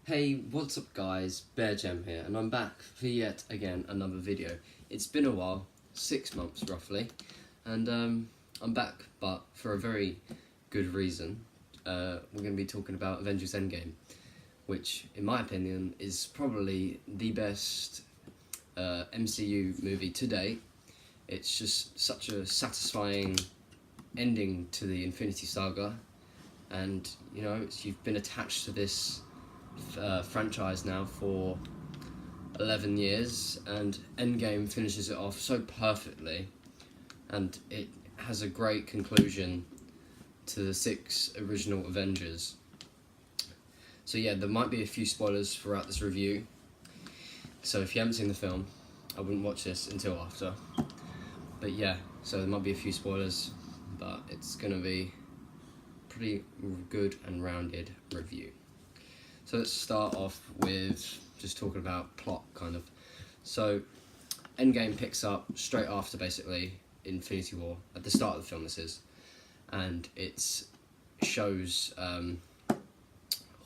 Hey, what's up guys, BearGem here, and I'm back for yet again another video. It's been a while, 6 months roughly, and I'm back, but for a very good reason. We're going to be talking about Avengers Endgame, which in my opinion is probably the best MCU movie to date. It's just such a satisfying ending to the Infinity Saga, and you know, you've been attached to this franchise now for 11 years, and Endgame finishes it off so perfectly, and it has a great conclusion to the 6 original Avengers. So yeah, there might be a few spoilers throughout this review, so if you haven't seen the film, I wouldn't watch this until after. But yeah, so there might be a few spoilers, but it's gonna be pretty good and rounded review. So let's start off with just talking about plot, kind of. So Endgame picks up straight after, basically, Infinity War, at the start of the film this is, and it shows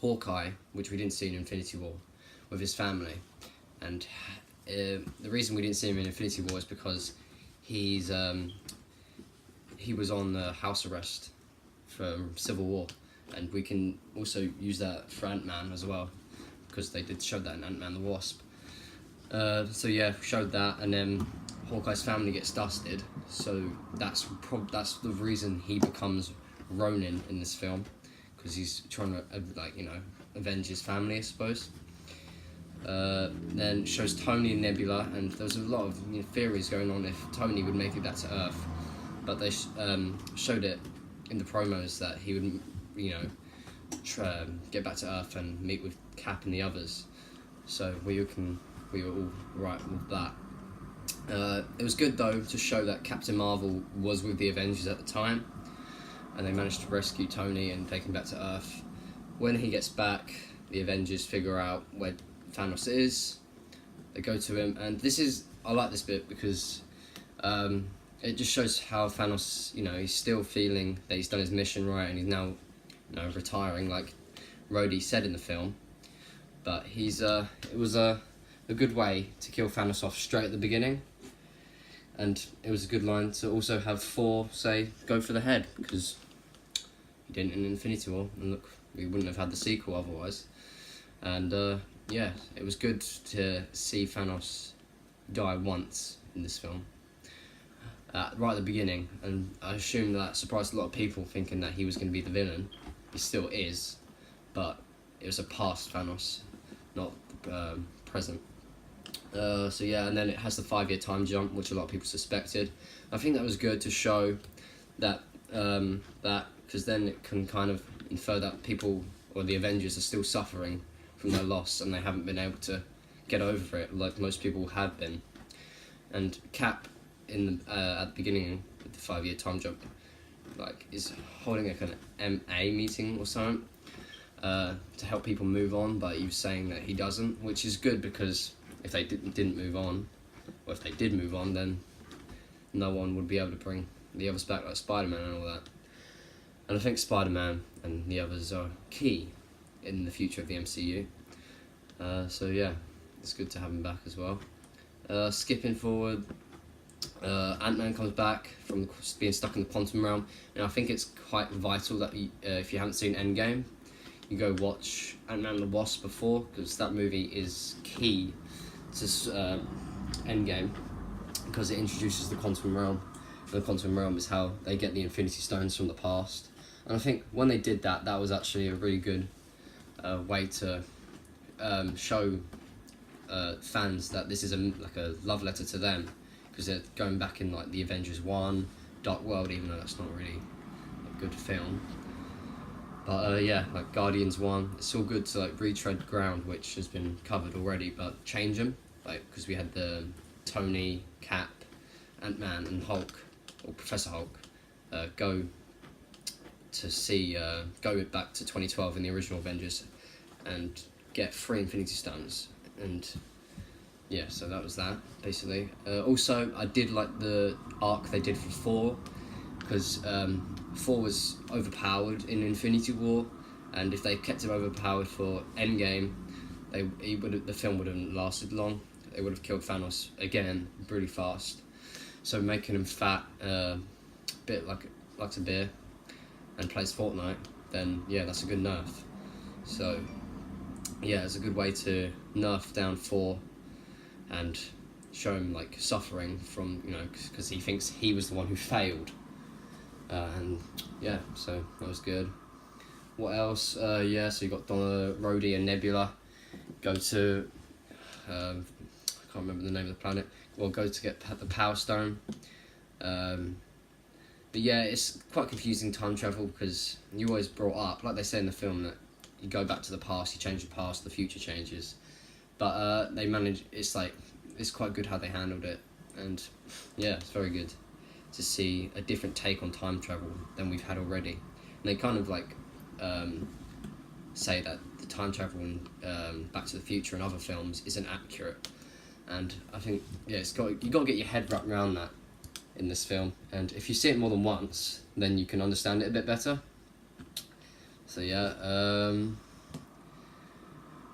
Hawkeye, which we didn't see in Infinity War, with his family. And the reason we didn't see him in Infinity War is because he was on house arrest for Civil War. And we can also use that for Ant-Man as well, because they did show that in Ant-Man the Wasp. So yeah, showed that, and then Hawkeye's family gets dusted. So that's the reason he becomes Ronin in this film, because he's trying to avenge his family, I suppose. Then shows Tony and Nebula, and there's a lot of theories going on if Tony would make it back to Earth, but they showed it in the promos that he would get back to Earth and meet with Cap and the others. So we were all right with that. It was good though to show that Captain Marvel was with the Avengers at the time, and they managed to rescue Tony and take him back to Earth. When he gets back, the Avengers figure out where Thanos is. They go to him, and I like this bit because it just shows how Thanos, he's still feeling that he's done his mission right, and he's now retiring, like Rhodey said in the film. But it was a good way to kill Thanos off straight at the beginning, and it was a good line to also have Thor say, "Go for the head," because he didn't in Infinity War, and look, we wouldn't have had the sequel otherwise. And yeah, it was good to see Thanos die once in this film. Right at the beginning, and I assume that surprised a lot of people, thinking that he was going to be the villain. He still is, but it was a past Thanos, not present. So yeah, and then it has the 5-year time jump, which a lot of people suspected. I think that was good to show that, because then it can kind of infer that people, or the Avengers, are still suffering from their loss, and they haven't been able to get over it like most people had been. And Cap, at the beginning of the 5-year time jump, is holding like an MA meeting or something to help people move on, but he was saying that he doesn't, which is good, because if they didn't move on, or if they did move on, then no one would be able to bring the others back, like Spider-Man and all that. And I think Spider-Man and the others are key in the future of the MCU. So yeah, it's good to have him back as well. Skipping forward, Ant-Man comes back from being stuck in the quantum realm, and I think it's quite vital that if you haven't seen Endgame, you go watch Ant-Man and the Wasp before, because that movie is key to Endgame, because it introduces the quantum realm, and the quantum realm is how they get the Infinity Stones from the past. And I think when they did that, that was actually a really good way to show fans that this is a love letter to them, because they're going back in the Avengers 1, Dark World, even though that's not really a good film. But yeah, Guardians 1, it's all good to retread ground which has been covered already, but change them, because we had the Tony, Cap, Ant-Man and Hulk, or Professor Hulk, go back to 2012 in the original Avengers and get 3 Infinity Stones. And yeah, so that was that, basically. Also, I did like the arc they did for Thor, because Thor was overpowered in Infinity War, and if they kept him overpowered for Endgame, the film wouldn't lasted long. They would have killed Thanos again really fast. So making him fat, bit likes a beer, and plays Fortnite, then yeah, that's a good nerf. So yeah, it's a good way to nerf down Thor and show him like suffering from, you know, because he thinks he was the one who failed. And yeah, so that was good. What else? Yeah, so you got Donna, Rhodey and Nebula go to, I can't remember the name of the planet, well, go to get the Power Stone. But yeah, it's quite confusing time travel, because you always brought up, like they say in the film, that you go back to the past, you change the past, the future changes. But they manage, it's quite good how they handled it. And yeah, it's very good to see a different take on time travel than we've had already. And they kind of like say that the time travel in Back to the Future and other films isn't accurate. And I think, yeah, you got to get your head wrapped around that in this film. And if you see it more than once, then you can understand it a bit better. So yeah,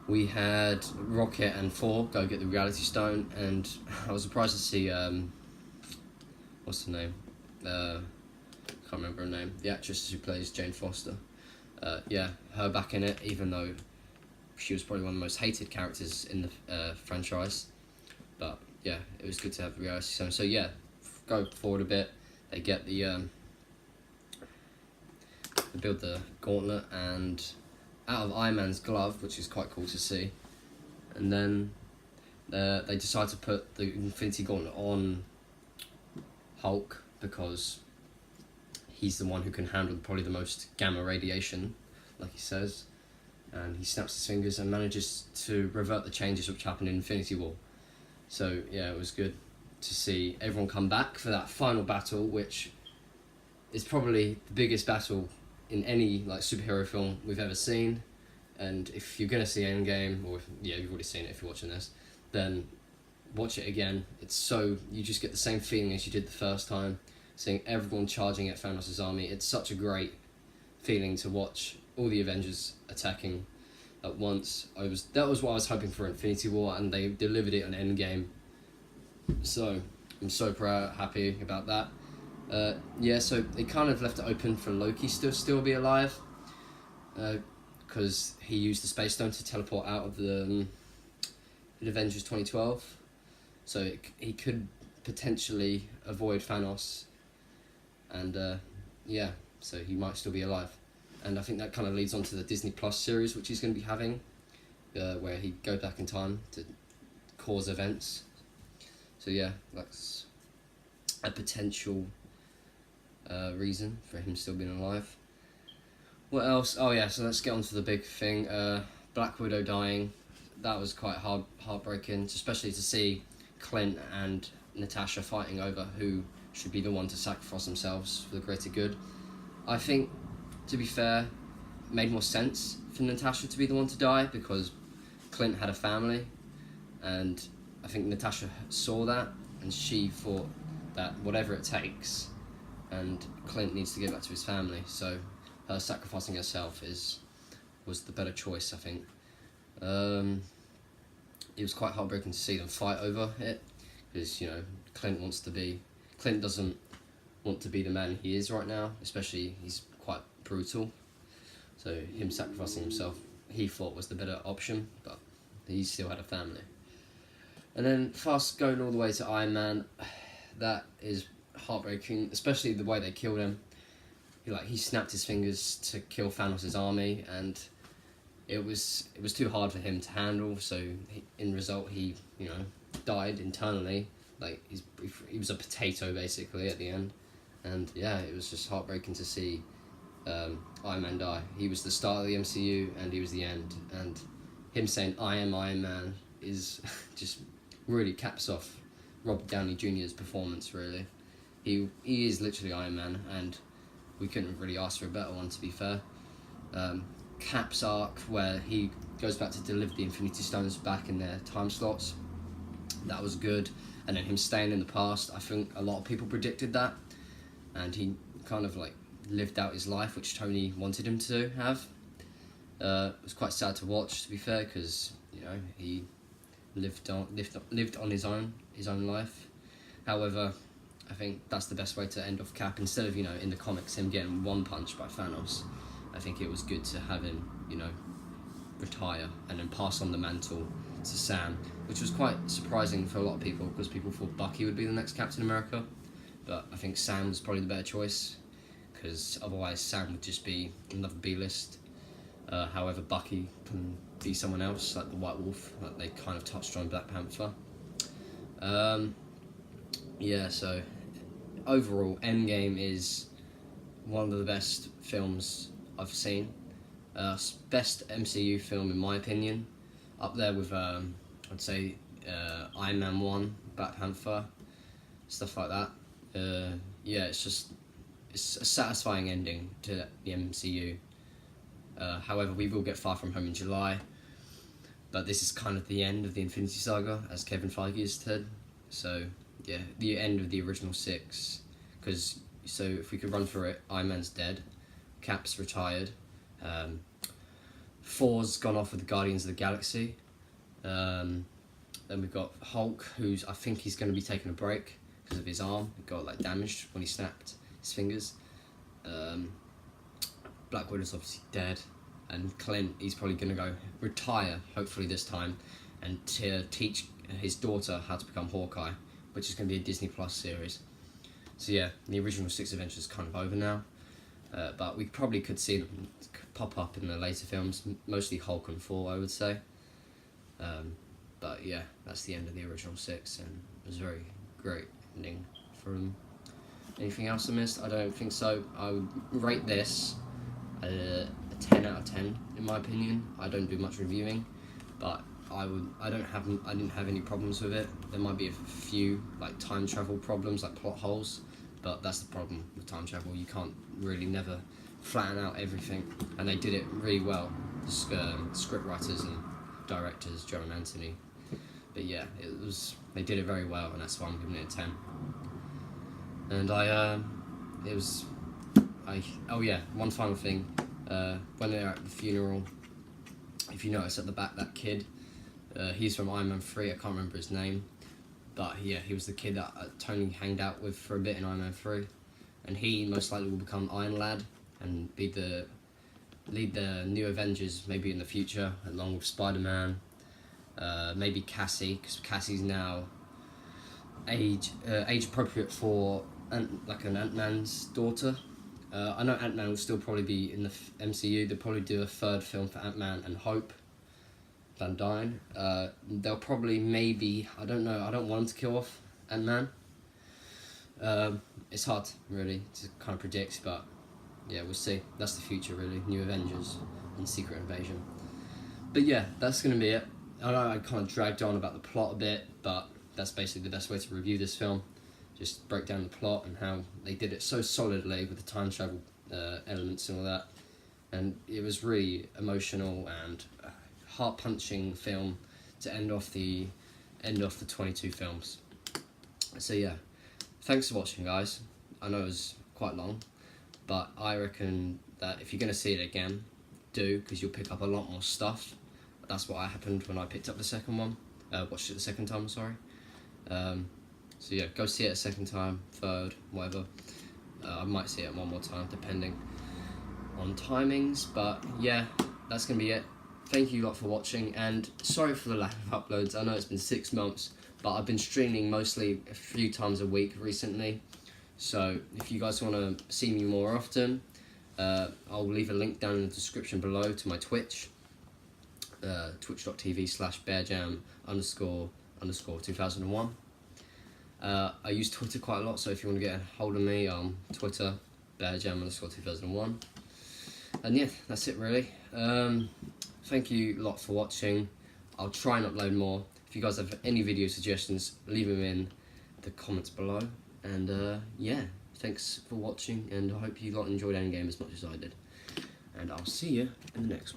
we had Rocket and Thor go get the Reality Stone, and I was surprised to see what's her name? Can't remember her name. The actress who plays Jane Foster. Yeah, her back in it, even though she was probably one of the most hated characters in the franchise. But yeah, it was good to have the Reality Stone. So yeah, go forward a bit. They get the they build the gauntlet, and out of Iron Man's glove, which is quite cool to see. And then they decide to put the Infinity Gauntlet on Hulk, because he's the one who can handle probably the most gamma radiation, like he says. And he snaps his fingers and manages to revert the changes which happened in Infinity War. So yeah, it was good to see everyone come back for that final battle, which is probably the biggest battle in any like superhero film we've ever seen. And if you're gonna see Endgame, or you've already seen it if you're watching this, then watch it again. You just get the same feeling as you did the first time, seeing everyone charging at Thanos' army. It's such a great feeling to watch all the Avengers attacking at once. That was what I was hoping for Infinity War, and they delivered it on Endgame. So I'm so happy about that. Yeah, so they kind of left it open for Loki to still be alive, because he used the Space Stone to teleport out of the Avengers 2012. So he could potentially avoid Thanos, and yeah, so he might still be alive. And I think that kind of leads on to the Disney Plus series, which he's going to be having, where he goes back in time to cause events. So yeah, that's a potential reason for him still being alive. What else? Oh yeah, so let's get on to the big thing. Black Widow dying. That was quite heartbreaking, especially to see Clint and Natasha fighting over who should be the one to sacrifice themselves for the greater good. I think, to be fair, it made more sense for Natasha to be the one to die, because Clint had a family, and I think Natasha saw that, and she thought that whatever it takes, and Clint needs to give that to his family, so her sacrificing herself was the better choice, I think. It was quite heartbreaking to see them fight over it, because, you know, Clint doesn't want to be the man he is right now, especially he's quite brutal, so him sacrificing himself he thought was the better option, but he still had a family. And then fast going all the way to Iron Man, that is heartbreaking, especially the way they killed him. He snapped his fingers to kill Thanos' army, and it was too hard for him to handle, so in result he died internally. He was a potato basically at the end. And yeah, it was just heartbreaking to see Iron Man die. He was the start of the MCU, and he was the end. And him saying "I am Iron Man" is just really caps off Robert Downey Jr.'s performance. Really, he is literally Iron Man, and we couldn't have really asked for a better one, to be fair. Cap's arc, where he goes back to deliver the Infinity Stones back in their time slots, that was good. And then him staying in the past, I think a lot of people predicted that, and he kind of lived out his life, which Tony wanted him to have. It was quite sad to watch, to be fair, because You know, he lived on his own life. However, I think that's the best way to end off Cap. Instead of, you know, in the comics him getting one punch by Thanos, I think it was good to have him, you know, retire and then pass on the mantle to Sam, which was quite surprising for a lot of people because people thought Bucky would be the next Captain America, but I think Sam was probably the better choice because otherwise Sam would just be another B-list. However, Bucky can be someone else, like the White Wolf, like they kind of touched on Black Panther. Yeah, so overall, Endgame is one of the best films I've seen. Best MCU film in my opinion, up there with I'd say Iron Man 1, Black Panther, stuff like that. Yeah, it's a satisfying ending to the MCU. However, we will get Far From Home in July, but this is kind of the end of the Infinity Saga, as Kevin Feige has said. So yeah, the end of the original 6, because so if we could run through it, Iron Man's dead, Cap's retired, Thor's gone off with the Guardians of the Galaxy, then we've got Hulk, I think he's going to be taking a break because of his arm. It got like damaged when he snapped his fingers. Black Widow's obviously dead, and Clint, he's probably going to go retire, hopefully this time, and to teach his daughter how to become Hawkeye, which is going to be a Disney Plus series. So yeah, the original 6 Avengers is kind of over now, but we probably could see them pop up in the later films, mostly Hulk and Thor, I would say. But yeah, that's the end of the original 6, and it was a very great ending for them. Anything else I missed? I don't think so. I would rate this a 10 out of 10 in my opinion. I don't do much reviewing, but I didn't have any problems with it. There might be a few like time travel problems, like plot holes, but that's the problem with time travel. You can't really never flatten out everything, and they did it really well. The script writers and directors, Joe and Anthony. But yeah, they did it very well, and that's why I'm giving it a 10. And oh yeah, one final thing. When they're at the funeral, if you notice at the back, that kid, he's from Iron Man 3, I can't remember his name, but yeah, he was the kid that Tony hanged out with for a bit in Iron Man 3, and he most likely will become Iron Lad and lead the new Avengers maybe in the future, along with Spider-Man, maybe Cassie, because Cassie's now age appropriate for an Ant-Man's daughter. I know Ant-Man will still probably be in the MCU. They'll probably do a 3rd film for Ant-Man and Hope Van Dyne. They'll probably maybe, I don't know, I don't want them to kill off Ant-Man. It's hard really to kind of predict, but yeah, we'll see. That's the future really, New Avengers and Secret Invasion. But yeah, that's going to be it. I know I kind of dragged on about the plot a bit, but that's basically the best way to review this film. Just break down the plot and how they did it so solidly with the time travel elements and all that. And it was really emotional and heart-punching film to end off the 22 films. So yeah, thanks for watching, guys. I know it was quite long, but I reckon that if you're going to see it again, do, because you'll pick up a lot more stuff. That's what happened when I picked up the second one. Watched it the second time, sorry. So yeah, go see it a second time, third, whatever. I might see it one more time, depending on timings. But yeah, that's going to be it. Thank you lot for watching, and sorry for the lack of uploads. I know it's been 6 months, but I've been streaming mostly a few times a week recently. So if you guys want to see me more often, I'll leave a link down in the description below to my Twitch. Twitch.tv/bearjam__2001. I use Twitter quite a lot, so if you want to get a hold of me, Twitter, bearjam_2001. And yeah, that's it really. Thank you a lot for watching. I'll try and upload more. If you guys have any video suggestions, leave them in the comments below. And yeah, thanks for watching, and I hope you lot enjoyed Endgame as much as I did. And I'll see you in the next one.